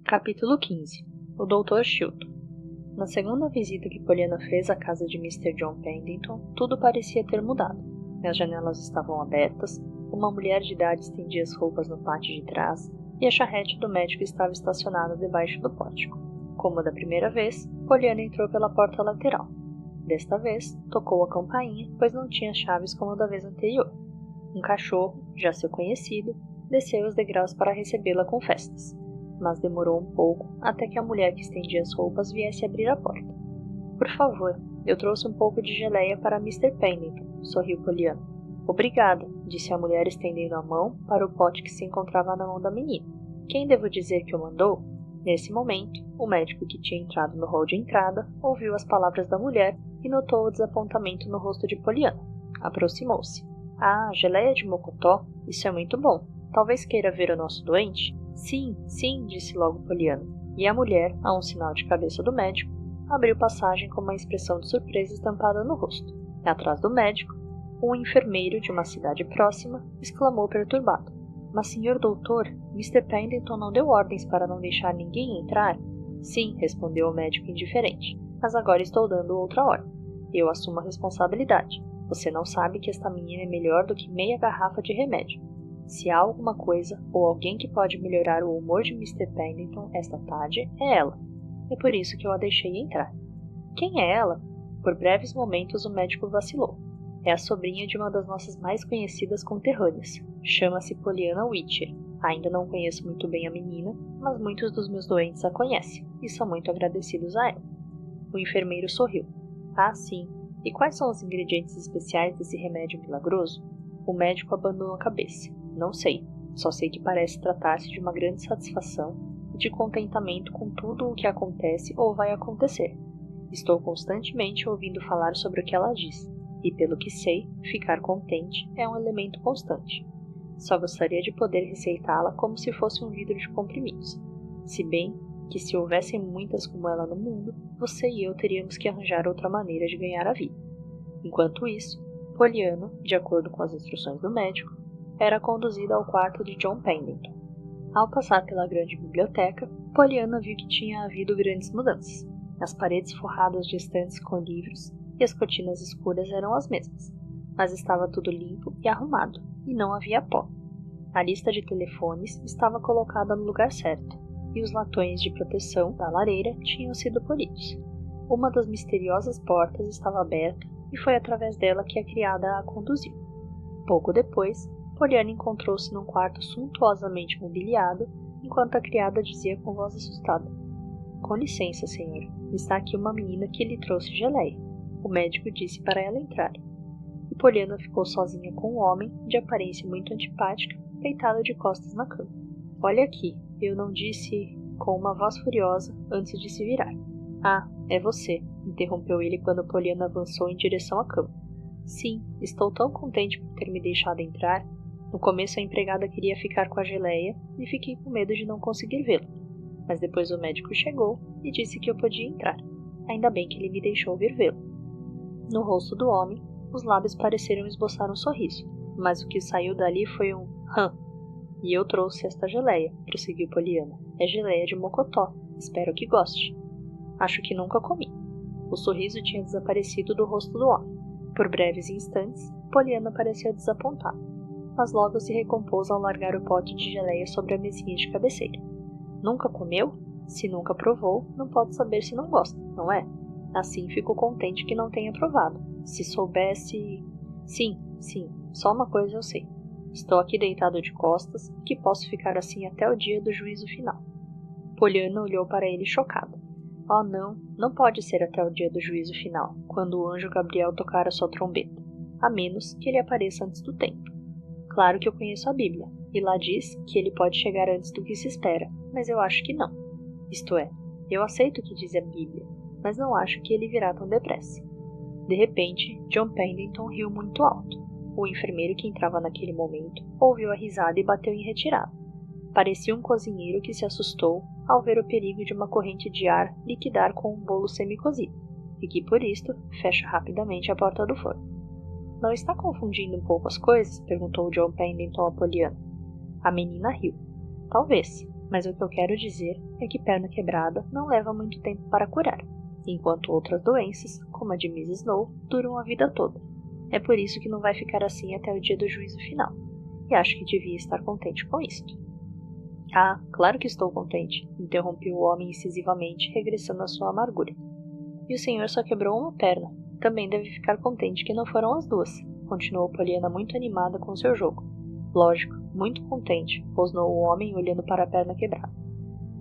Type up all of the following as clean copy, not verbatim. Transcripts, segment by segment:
Capítulo 15. O Dr. Chilton. Na segunda visita que Pollyanna fez à casa de Mr. John Pendleton, tudo parecia ter mudado. As janelas estavam abertas, uma mulher de idade estendia as roupas no pátio de trás e a charrete do médico estava estacionada debaixo do pórtico. Como da primeira vez, Pollyanna entrou pela porta lateral. Desta vez, tocou a campainha, pois não tinha chaves como da vez anterior. Um cachorro, já seu conhecido, desceu os degraus para recebê-la com festas. Mas demorou um pouco até que a mulher que estendia as roupas viesse abrir a porta. Por favor, eu trouxe um pouco de geleia para Mr. Pendleton, sorriu Pollyanna. Obrigada, disse a mulher estendendo a mão para o pote que se encontrava na mão da menina. Quem devo dizer que o mandou? Nesse momento, o médico que tinha entrado no hall de entrada ouviu as palavras da mulher e notou o desapontamento no rosto de Pollyanna. Aproximou-se. Ah, geleia de mocotó? Isso é muito bom. Talvez queira ver o nosso doente? Sim, disse logo Pollyanna. E a mulher, a um sinal de cabeça do médico, abriu passagem com uma expressão de surpresa estampada no rosto. Atrás do médico, um enfermeiro de uma cidade próxima exclamou perturbado. Mas, senhor doutor, Mr. Pendleton não deu ordens para não deixar ninguém entrar? Sim, respondeu o médico indiferente. Mas agora estou dando outra ordem. Eu assumo a responsabilidade. Você não sabe que esta menina é melhor do que meia garrafa de remédio. Se há alguma coisa ou alguém que pode melhorar o humor de Mr. Pendleton esta tarde, é ela. É por isso que eu a deixei entrar. Quem é ela? Por breves momentos o médico vacilou. É a sobrinha de uma das nossas mais conhecidas conterrâneas. Chama-se Pollyanna Whittier. Ainda não conheço muito bem a menina, mas muitos dos meus doentes a conhecem e são muito agradecidos a ela. O enfermeiro sorriu. Ah, sim. E quais são os ingredientes especiais desse remédio milagroso? O médico abandonou a cabeça. Não sei. Só sei que parece tratar-se de uma grande satisfação e de contentamento com tudo o que acontece ou vai acontecer. Estou constantemente ouvindo falar sobre o que ela diz. E pelo que sei, ficar contente é um elemento constante. Só gostaria de poder receitá-la como se fosse um vidro de comprimidos. Se bem que se houvessem muitas como ela no mundo, você e eu teríamos que arranjar outra maneira de ganhar a vida. Enquanto isso, Pollyanna, de acordo com as instruções do médico, era conduzida ao quarto de John Pendleton. Ao passar pela grande biblioteca, Pollyanna viu que tinha havido grandes mudanças. As paredes forradas de estantes com livros e as cortinas escuras eram as mesmas, mas estava tudo limpo e arrumado, e não havia pó. A lista de telefones estava colocada no lugar certo, e os latões de proteção da lareira tinham sido polidos. Uma das misteriosas portas estava aberta e foi através dela que a criada a conduziu. Pouco depois, Pollyanna encontrou-se num quarto suntuosamente mobiliado, enquanto a criada dizia com voz assustada. Com licença, senhora, está aqui uma menina que lhe trouxe geleia. O médico disse para ela entrar. E Pollyanna ficou sozinha com um homem, de aparência muito antipática, deitado de costas na cama. Olha aqui, eu não disse, com uma voz furiosa, antes de se virar. Ah, é você, interrompeu ele quando Pollyanna avançou em direção à cama. Sim, estou tão contente por ter me deixado entrar. No começo a empregada queria ficar com a geleia e fiquei com medo de não conseguir vê-lo. Mas depois o médico chegou e disse que eu podia entrar. Ainda bem que ele me deixou vir vê-lo. No rosto do homem, os lábios pareceram esboçar um sorriso, mas o que saiu dali foi um hã. E eu trouxe esta geleia, prosseguiu Pollyanna. É geleia de mocotó. Espero que goste. Acho que nunca comi. O sorriso tinha desaparecido do rosto do homem. Por breves instantes, Pollyanna pareceu desapontada, mas logo se recompôs ao largar o pote de geleia sobre a mesinha de cabeceira. Nunca comeu? Se nunca provou, não pode saber se não gosta, não é? Assim fico contente que não tenha provado. Se soubesse... Sim, só uma coisa eu sei. Estou aqui deitado de costas, que posso ficar assim até o dia do juízo final. Pollyanna olhou para ele chocada. Oh não pode ser até o dia do juízo final, quando o anjo Gabriel tocar a sua trombeta, a menos que ele apareça antes do tempo. Claro que eu conheço a Bíblia, e lá diz que ele pode chegar antes do que se espera, mas eu acho que não. Isto é, eu aceito o que diz a Bíblia, mas não acho que ele virá tão depressa. De repente, John Pendleton riu muito alto. O enfermeiro que entrava naquele momento ouviu a risada e bateu em retirada. Parecia um cozinheiro que se assustou ao ver o perigo de uma corrente de ar liquidar com um bolo semi-cozido, e que, por isto, fecha rapidamente a porta do forno. Não está confundindo um pouco as coisas? Perguntou John Pendleton a Pollyanna. A menina riu. Talvez. Mas o que eu quero dizer é que perna quebrada não leva muito tempo para curar, enquanto outras doenças, como a de Miss Snow, duram a vida toda. É por isso que não vai ficar assim até o dia do juízo final, e acho que devia estar contente com isto. Ah, claro que estou contente, interrompeu o homem incisivamente, regressando à sua amargura. E o senhor só quebrou uma perna. Também deve ficar contente que não foram as duas, continuou Poliana muito animada com seu jogo. Lógico, muito contente, rosnou o homem olhando para a perna quebrada.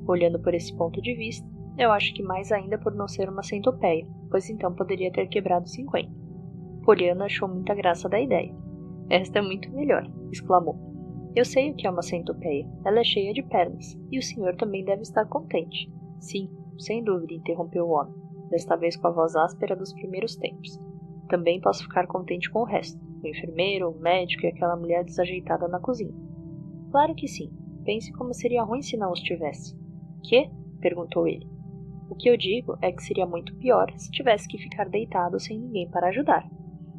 Olhando por esse ponto de vista, eu acho que mais ainda por não ser uma centopeia, pois então poderia ter quebrado 50. Poliana achou muita graça da ideia. Esta é muito melhor, exclamou. Eu sei o que é uma centopeia. Ela é cheia de pernas, e o senhor também deve estar contente. Sim, sem dúvida, interrompeu o homem, desta vez com a voz áspera dos primeiros tempos. Também posso ficar contente com o resto, o enfermeiro, o médico e aquela mulher desajeitada na cozinha. Claro que sim. Pense como seria ruim se não os tivesse. Quê? Perguntou ele. O que eu digo é que seria muito pior se tivesse que ficar deitado sem ninguém para ajudar.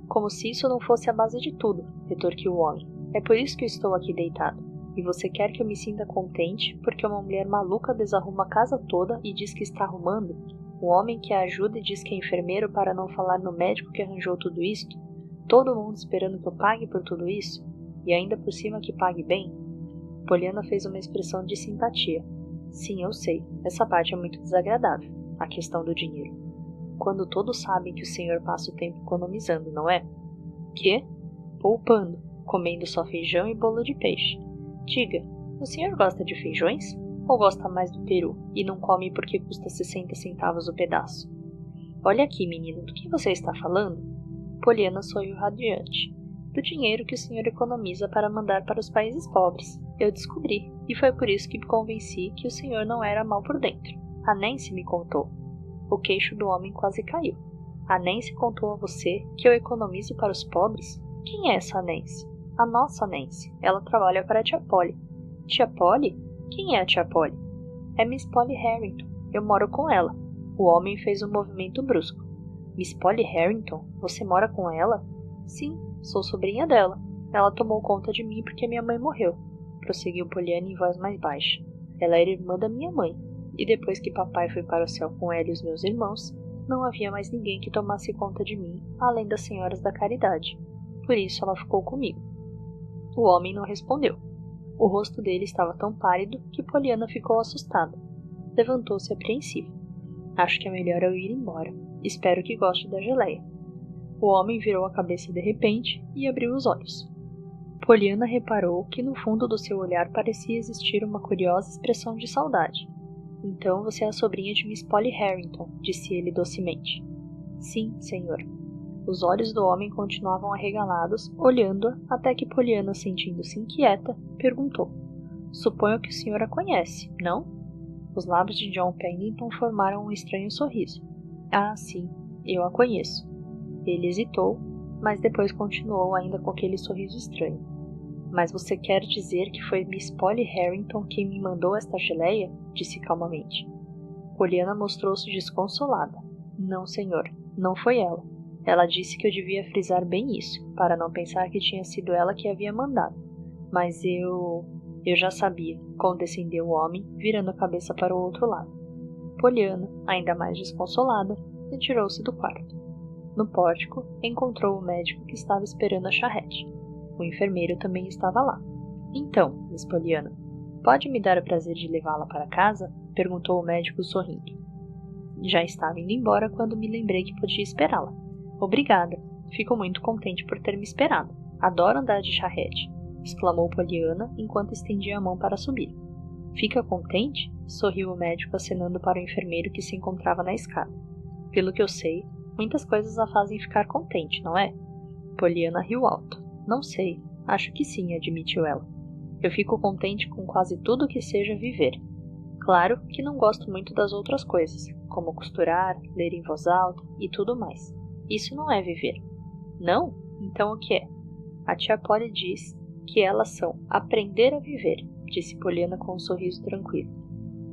Como se isso não fosse a base de tudo, retorquiu o homem. É por isso que eu estou aqui deitado. E você quer que eu me sinta contente porque uma mulher maluca desarruma a casa toda e diz que está arrumando? Um homem que a ajuda e diz que é enfermeiro para não falar no médico que arranjou tudo isto? Todo mundo esperando que eu pague por tudo isso? E ainda por cima que pague bem? Poliana fez uma expressão de simpatia. Sim, eu sei. Essa parte é muito desagradável. A questão do dinheiro. Quando todos sabem que o senhor passa o tempo economizando, não é? Quê? Poupando. Comendo só feijão e bolo de peixe. Diga, o senhor gosta de feijões? Ou gosta mais do peru e não come porque custa 60 centavos o pedaço? Olha aqui, menino, do que você está falando? Poliana sorriu radiante. Do dinheiro que o senhor economiza para mandar para os países pobres. Eu descobri, e foi por isso que me convenci que o senhor não era mal por dentro. A Nancy me contou. O queixo do homem quase caiu. A Nancy contou a você que eu economizo para os pobres? Quem é essa Nancy? A nossa Nancy. Ela trabalha para a tia Polly. Tia Polly? Quem é a tia Polly? É Miss Polly Harrington. Eu moro com ela. O homem fez um movimento brusco. Miss Polly Harrington? Você mora com ela? Sim, sou sobrinha dela. Ela tomou conta de mim porque minha mãe morreu. Prosseguiu Poliana em voz mais baixa. Ela era irmã da minha mãe. E depois que papai foi para o céu com ela e os meus irmãos, não havia mais ninguém que tomasse conta de mim, além das senhoras da caridade. Por isso ela ficou comigo. O homem não respondeu. O rosto dele estava tão pálido que Poliana ficou assustada. Levantou-se apreensiva. Acho que é melhor eu ir embora. Espero que goste da geleia. O homem virou a cabeça de repente e abriu os olhos. Poliana reparou que no fundo do seu olhar parecia existir uma curiosa expressão de saudade. Então você é a sobrinha de Miss Polly Harrington, disse ele docemente. Sim, senhor. Os olhos do homem continuavam arregalados, olhando-a até que Poliana, sentindo-se inquieta, perguntou. Suponho que o senhor a conhece, não? Os lábios de John Pennington formaram um estranho sorriso. Ah, sim, eu a conheço. Ele hesitou, mas depois continuou ainda com aquele sorriso estranho. Mas você quer dizer que foi Miss Polly Harrington quem me mandou esta geleia? Disse calmamente. Poliana mostrou-se desconsolada. Não, senhor, não foi ela. Ela disse que eu devia frisar bem isso, para não pensar que tinha sido ela que havia mandado. Mas eu já sabia, condescendeu o homem, virando a cabeça para o outro lado. Poliana, ainda mais desconsolada, retirou-se do quarto. No pórtico, encontrou o médico que estava esperando a charrete. O enfermeiro também estava lá. Então, Miss Poliana, pode me dar o prazer de levá-la para casa? Perguntou o médico sorrindo. Já estava indo embora quando me lembrei que podia esperá-la. Obrigada. Fico muito contente por ter me esperado. Adoro andar de charrete, exclamou Poliana enquanto estendia a mão para subir. Fica contente? Sorriu o médico acenando para o enfermeiro que se encontrava na escada. Pelo que eu sei, muitas coisas a fazem ficar contente, não é? Poliana riu alto. Não sei. Acho que sim, admitiu ela. Eu fico contente com quase tudo que seja viver. Claro que não gosto muito das outras coisas, como costurar, ler em voz alta e tudo mais. Isso não é viver. Não? Então o que é? A tia Polly diz que elas são aprender a viver, disse Poliana com um sorriso tranquilo.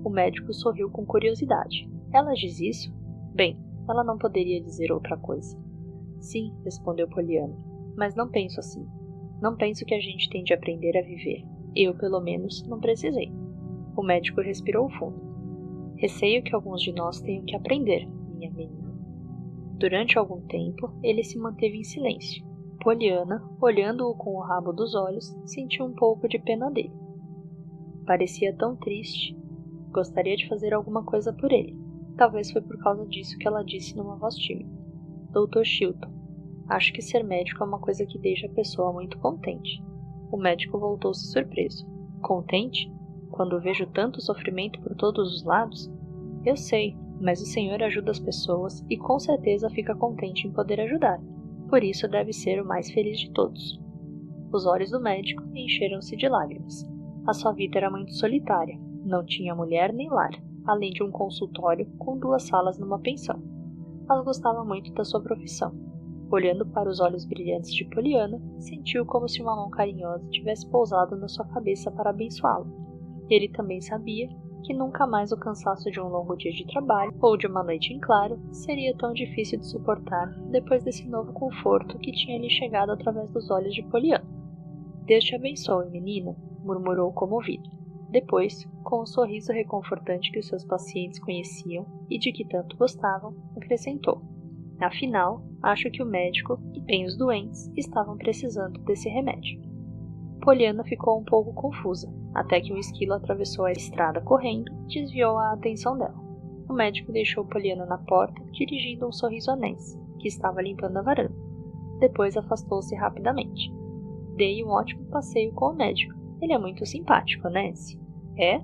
O médico sorriu com curiosidade. Ela diz isso? Bem, ela não poderia dizer outra coisa. Sim, respondeu Poliana, mas não penso assim. Não penso que a gente tem de aprender a viver. Eu, pelo menos, não precisei. O médico respirou fundo. Receio que alguns de nós tenham que aprender, minha menina. Durante algum tempo, ele se manteve em silêncio. Pollyanna, olhando-o com o rabo dos olhos, sentiu um pouco de pena dele. Parecia tão triste. Gostaria de fazer alguma coisa por ele. Talvez foi por causa disso que ela disse numa voz tímida. Dr. Chilton, acho que ser médico é uma coisa que deixa a pessoa muito contente. O médico voltou-se surpreso. Contente? Quando vejo tanto sofrimento por todos os lados? Eu sei, mas o Senhor ajuda as pessoas e com certeza fica contente em poder ajudar. Por isso deve ser o mais feliz de todos. Os olhos do médico encheram-se de lágrimas. A sua vida era muito solitária. Não tinha mulher nem lar, além de um consultório com 2 salas numa pensão. Mas gostava muito da sua profissão. Olhando para os olhos brilhantes de Pollyanna, sentiu como se uma mão carinhosa tivesse pousado na sua cabeça para abençoá-lo. Ele também sabia que nunca mais o cansaço de um longo dia de trabalho ou de uma noite em claro seria tão difícil de suportar depois desse novo conforto que tinha lhe chegado através dos olhos de Pollyanna. Deus te abençoe, menina, murmurou comovido. Depois, com um sorriso reconfortante que os seus pacientes conheciam e de que tanto gostavam, acrescentou: afinal, acho que o médico e bem os doentes estavam precisando desse remédio. Pollyanna ficou um pouco confusa, até que um esquilo atravessou a estrada correndo e desviou a atenção dela. O médico deixou Pollyanna na porta, dirigindo um sorriso a Nancy, que estava limpando a varanda. Depois afastou-se rapidamente. Dei um ótimo passeio com o médico. Ele é muito simpático, Nancy. É?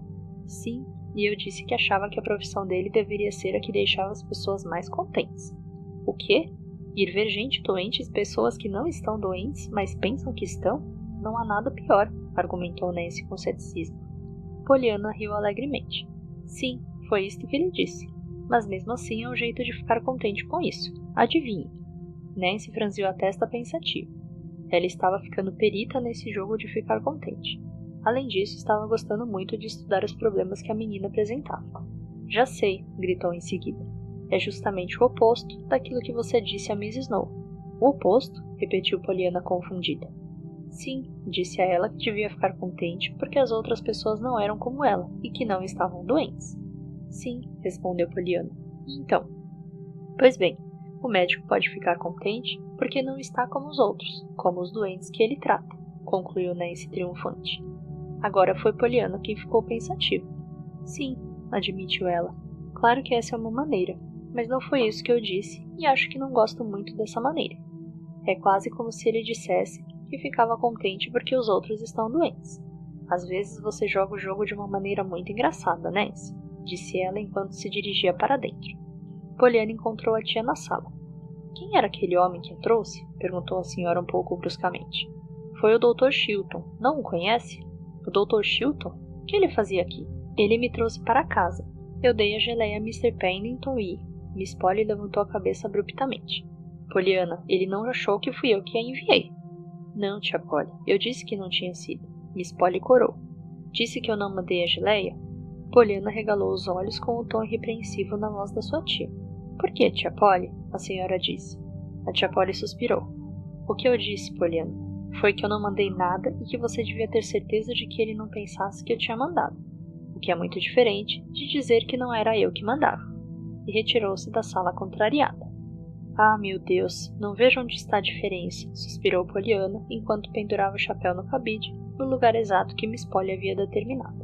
Sim, e eu disse que achava que a profissão dele deveria ser a que deixava as pessoas mais contentes. O quê? Ir ver gente doente e pessoas que não estão doentes, mas pensam que estão? Não há nada pior, argumentou Nancy com ceticismo. Pollyanna riu alegremente. Sim, foi isto que ele disse. Mas mesmo assim é um jeito de ficar contente com isso. Adivinhe. Nancy franziu a testa pensativa. Ela estava ficando perita nesse jogo de ficar contente. Além disso, estava gostando muito de estudar os problemas que a menina apresentava. Já sei, gritou em seguida. É justamente o oposto daquilo que você disse a Miss Snow. O oposto? Repetiu Pollyanna confundida. Sim, disse a ela que devia ficar contente porque as outras pessoas não eram como ela e que não estavam doentes. Sim, respondeu Pollyanna. E então? Pois bem, o médico pode ficar contente porque não está como os outros, como os doentes que ele trata, concluiu Nancy triunfante. Agora foi Pollyanna quem ficou pensativa. Sim, admitiu ela. Claro que essa é uma maneira, mas não foi isso que eu disse e acho que não gosto muito dessa maneira. É quase como se ele dissesse que ficava contente porque os outros estão doentes. Às vezes você joga o jogo de uma maneira muito engraçada, Nancy, disse ela enquanto se dirigia para dentro. Pollyanna encontrou a tia na sala. Quem era aquele homem que a trouxe? Perguntou a senhora um pouco bruscamente. Foi o Dr. Chilton. Não o conhece? O Dr. Chilton? O que ele fazia aqui? Ele me trouxe para casa. Eu dei a geleia a Mr. Pendleton e... Miss Polly levantou a cabeça abruptamente. Pollyanna, ele não achou que fui eu que a enviei. Não, tia Polly, eu disse que não tinha sido. Miss Polly corou. Disse que eu não mandei a geleia? Pollyanna regalou os olhos com o tom irrepreensivo na voz da sua tia. Por que, tia Polly? A senhora disse. A tia Polly suspirou. O que eu disse, Pollyanna, foi que eu não mandei nada e que você devia ter certeza de que ele não pensasse que eu tinha mandado. O que é muito diferente de dizer que não era eu que mandava. E retirou-se da sala contrariada. Ah, meu Deus, não vejo onde está a diferença, suspirou Pollyanna enquanto pendurava o chapéu no cabide, no lugar exato que Miss Polly havia determinado.